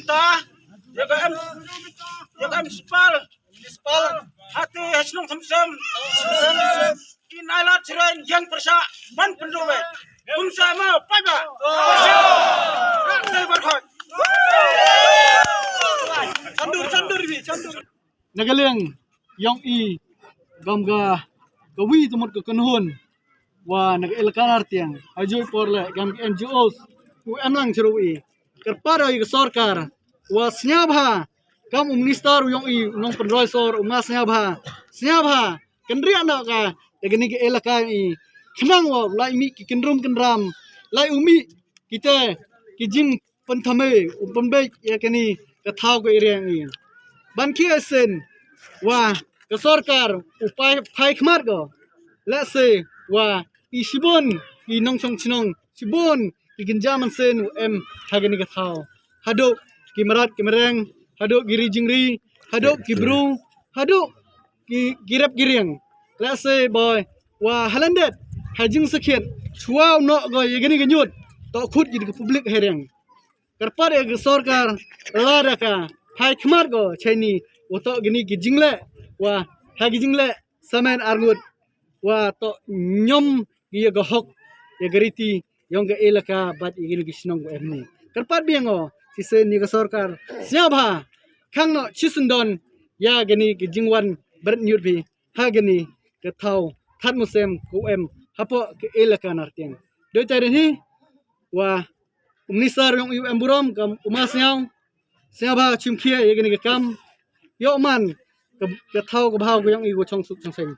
Mita, YKM Municipal, Hati Hasnung Thamsam, Inailat Sirain yang persa ban penduwe, Kumsa mau pada, Raktai berkhot, Sandur. Nagalang yang gamga kawi tumut ke kenhun wa nag-ilkan artiang ajoy porle gam NGOs emlang cerui kerpada ke sorkar wa senyabha kam minister yang nong pendroisor umas senyabha kendri anak ka degani ke elaka kenang wa lai mi ki kendram lai umi kita kijing penthame umpenbe ya kini kathau ke area ini ban kiasen wa ke sorkar upai phai khmat go let's say wa isibon nong chong chinong sibon genjaman sen hagani ka thau hadok ki marat ki mereng hadok giri jingri hadok ki bru hadok ki girap giriang let's say boy wa halandet hajing sakhet chuaw no go yegani ganyut to khut gid ke public hereng karpar ke sorkar lara ka hai khmar go chaini oto gini ki jingle wa hagi jingle samen argut wa to nyom gi go hok ye gariti yong ga elaka bat igin gi sinong go emni karpat biango sise ni ga sorkar syabha khangno chisundon ya gani gi jingwan ber nyut bi ha gani ke thau that musem ko hapo ke elaka nartiang do tare hi wa umnisar yong emburom kam umas nyau syabha chimkhia ye gani ga kam yo man ke thau ga bhaw go yong i go chong suk chong sen